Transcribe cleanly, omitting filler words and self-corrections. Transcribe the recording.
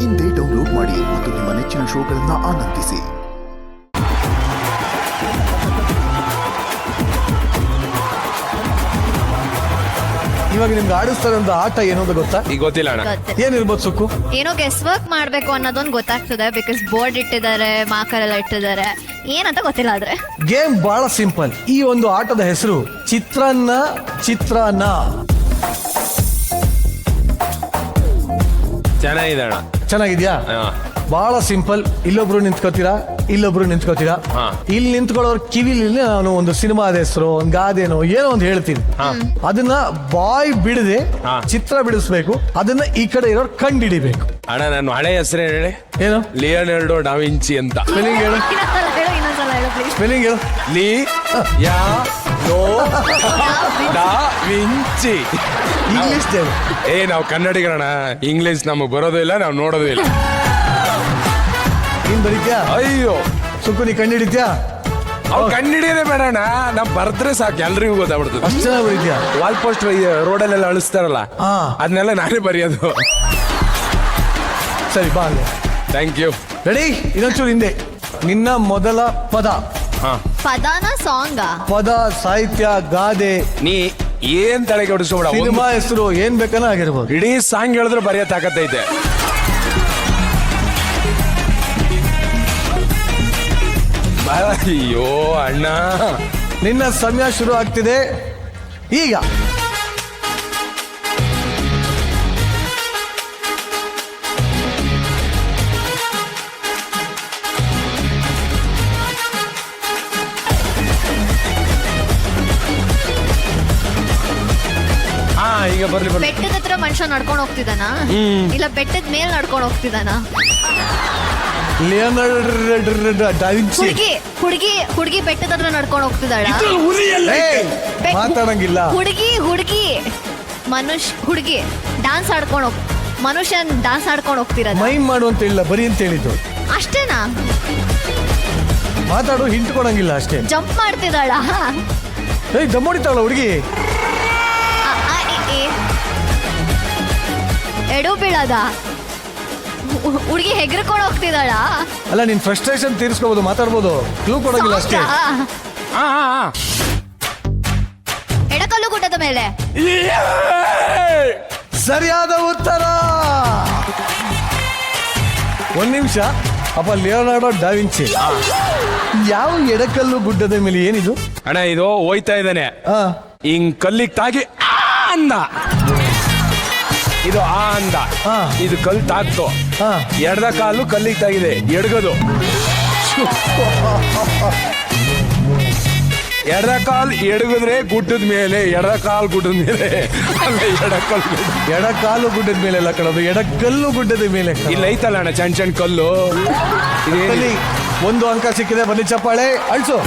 ಇಂದೇ ಡೌನ್ಲೋಡ್ ಮಾಡಿ ಮತ್ತು ನಿಮ್ಮ ನೆಚ್ಚಿನ ಶೋಗಳನ್ನು ಆನಂದಿಸಿ. ಇವಾಗ ನಿಮ್ಗೆ ಆಡಿಸ್ತಾರಂತ ಆಟ ಏನೋದು ಗೊತ್ತಾ? ಈಗ ಗೊತ್ತಿಲ್ಲ ಅಣ್ಣ. ಏನಿರ್ಬೋದು ಸುಕ್ಕು? ಏನೋ ಗೆಸ್ ವರ್ಕ್ ಮಾಡ್ಬೇಕು ಅನ್ನೋದೊಂದು ಗೊತ್ತಾಗ್ತದೆ. ಬಿಕಾಸ್ ಬೋರ್ಡ್ ಇಟ್ಟಿದ್ದಾರೆ, ಮಾರ್ಕರ್ ಎಲ್ಲ ಇಟ್ಟಿದ್ದಾರೆ, ಏನಂತ ಗೊತ್ತಿಲ್ಲ. ಆದ್ರೆ ಗೇಮ್ ಬಹಳ ಸಿಂಪಲ್. ಈ ಒಂದು ಆಟದ ಹೆಸರು ಚಿತ್ರಾನ್ನ. ಚೆನ್ನಾಗಿದೆ ಅಣ್ಣ. ಚೆನ್ನಾಗಿದ್ಯಾ? ಬಹಳ ಸಿಂಪಲ್. ಇಲ್ಲೊಬ್ರು ನಿಂತ್ಕೋತೀರಾ, ಇಲ್ಲೊಬ್ರು ನಿಂತ್ಕೋತೀರಾ. ಇಲ್ಲಿ ನಿಂತ್ಕೊಳ್ಳೋರ್ ಕಿವಿಲಿ ನಾನು ಒಂದು ಸಿನಿಮಾದ ಹೆಸರು, ಒಂದು ಗಾದೆನೋ ಏನೋ ಒಂದು ಹೇಳ್ತೀನಿ. ಅದನ್ನ ಬಾಯ್ ಬಿಡದೆ ಚಿತ್ರ ಬಿಡಿಸ್ಬೇಕು. ಅದನ್ನ ಈ ಕಡೆ ಇರೋರು ಕಂಡಿಡಿಬೇಕು. ಅಣ್ಣ ನಾನು ಹಳೆ ಹೆಸರು ಹೇಳಿ. ಏನು? ಲಿಯೋನಾರ್ಡೋ ಡಾ ವಿಂಚಿ ಅಂತ. ಸ್ಪೆಲ್ಲಿಂಗ್ ಹೇಳು. ಇನ್ನೊಂದ್ಸಲ ಹೇಳು ಪ್ಲೀಸ್. ಸ್ಪೆಲ್ಲಿಂಗ್ ಹೇಳು. ಡಾ ವಿಂಚಿ. ಇಂಗ್ಲಿಷ್ ಹೇಳು. ನಾವು ಕನ್ನಡಿಗರಣ. ಇಂಗ್ಲಿಷ್ ನಮಗ್ ಬರೋದು ಇಲ್ಲ, ನಾವು ನೋಡೋದು ಇಲ್ಲ. ನೀನ್ ಬರೀತ್ಯಾ? ಅಯ್ಯೋ ಸುಕ್ಕು, ನೀ ಕಂಡಿಡಿತ್ಯಾ? ಅವ್ರು ಕಂಡಿಡಿಯೋದೇ ಬೇಡಣ್ಣ, ನಾವ್ ಬರ್ದ್ರೆ ಸಾಕು, ಎಲ್ರಿಗೂ ಗೊತ್ತಾಗ್ಬಿಡ್ತದೆ. ಅಷ್ಟು ಚೆನ್ನಾಗಿ ಬರೀತ್ಯಾ? ವಾಲ್ ಪೋಸ್ಟ್ ರೋಡಲ್ಲೆಲ್ಲ ಅಳಿಸ್ತಾರಲ್ಲ, ಅದನ್ನೆಲ್ಲ ನಾನೇ ಬರೆಯೋದು. ಸರಿ ಬಾ ಅಲ್ಲೇ. Thank you. ರೆಡಿ? ಇನ್ನೊಂಚೂರು ಹಿಂದೆ. ನಿನ್ನ ಮೊದಲ ಪದ. ಪದಾನ ಸಾಂಗ? ಪದ, ಸಾಹಿತ್ಯ, ಗಾದೆ, ನೀ ಏನ್ ತಲೆಗೆ ಹೊಡಿಸ್ಕೊಬೇಡ. ಸಿನಿಮಾ ಹೆಸರು ಏನ್ ಬೇಕನ್ನ ಆಗಿರ್ಬೋದು. ಇಡೀ ಸಾಂಗ್ ಹೇಳಿದ್ರೆ ಬರೆಯೋ ತಾಕತ್ತೈತೆ. ಅಯ್ಯೋ ಅಣ್ಣ, ನಿನ್ನ ಸಮಯ ಶುರು ಆಗ್ತಿದೆ ಈಗ. ಈಗ ಬರ್ಲಿ. ಬೆಟ್ಟದ ಹತ್ರ ಮನುಷ್ಯ ನಡ್ಕೊಂಡು ಹೋಗ್ತಿದ್ದಾನ, ಇಲ್ಲ ಬೆಟ್ಟದ ಮೇಲೆ ನಡ್ಕೊಂಡು ಹೋಗ್ತಿದ್ದಾನ? ಲಿಯೋನಾರ್ಡೋ ಡಾ ವಿಂಚಿ. ಹುಡುಗಿ ಬೆಟ್ಟದ ಹತ್ರ ನಡ್ಕೊಂಡು ಹೋಗ್ತಿದ್ದಾಳ. ಮಾತಾಡಂಗಿಲ್ಲ. ಹುಡುಗಿ ಹುಡುಗಿ ಡ್ಯಾನ್ಸ್ ಆಡ್ಕೊಂಡು ಮನುಷ್ಯನ್ ಡ್ಯಾನ್ಸ್ ಆಡ್ಕೊಂಡು ಹೋಗ್ತಿರೋದು. ಮೈಮ್ ಮಾಡು ಅಂತ ಹೇಳಿಲ್ಲ, ಬರೀ ಅಂತ ಹೇಳಿದ್ದು ಅಷ್ಟೇನಾ? ಮಾತಾಡು, ಹಿಂಟ್ ಕೊಡಂಗಿಲ್ಲ ಅಷ್ಟೇ. ಜಂಪ್ ಮಾಡ್ತಿದ್ದಾಳ. ದಮ್ಮೊಡಿತಾಳ ಹುಡುಗಿ. ಎಡು ಬೀಳದ ಹುಡುಗಿ ಹೆಗ್ರಕೊಂಡು ಹೋಗ್ತಿದ್ದಾಳ. ಅಲ್ಲ, ನೀನ್ ಫ್ರಸ್ಟ್ರೇಷನ್ ತೀರಿಸ್ಕೋಬಹುದು, ಮಾತಾಡ್ಬೋದು. ಕ್ಲೂ ಕೊಡಂಗಿಲ್ಲ ಅಷ್ಟೇ. ಎಡಕಲ್ಲು ಗುಡ್ಡದ ಮೇಲೆ. ಸರಿಯಾದ ಉತ್ತರ. ಒಂದ್ ನಿಮಿಷ. ಅಪ್ಪ, ಲಿಯೋನಾರ್ಡೋ ಡಾ ವಿಂಚಿ ಯಾವ ಎಡಕಲ್ಲು ಗುಡ್ಡದ ಮೇಲೆ ಏನಿದು? ಅಣ್ಣ ಇದು ಹೋಯ್ತಾ ಇದ್ದಾನೆ, ಹಿಂಗ್ ಕಲ್ಲಿಗೆ ತಾಗಿ ಅಂದ. ಇದು ಅಂದ, ಇದು ಕಲ್ಲು ತಾಕ್ತು. ಎಡದ ಕಾಲು ಕಲ್ಲಿಗೆ ತಾಗಿದೆ, ಎಡಗದು. ಎಡದ ಕಾಲು ಎಡಗಿದ್ರೆ ಗುಡ್ಡದ ಮೇಲೆ, ಎಡದ ಕಾಲು ಗುಡ್ಡದ ಮೇಲೆ ಅಲ್ಲ, ಎಡಕಾಲು ಗುಡ್ಡದ ಮೇಲೆ ಎಲ್ಲ ಕಳೋದು, ಎಡಕಲ್ಲು ಗುಡ್ಡದ ಮೇಲೆ. ಇಲ್ಲ ಐತಲ್ಲ ಅಣ್ಣ ಸಣ್ಣ ಕಲ್ಲು. ಒಂದು ಅಂಕ ಸಿಕ್ಕಿದೆ. ಬನ್ನಿ ಚಪ್ಪಾಳೆ ಅಳ್ಸು.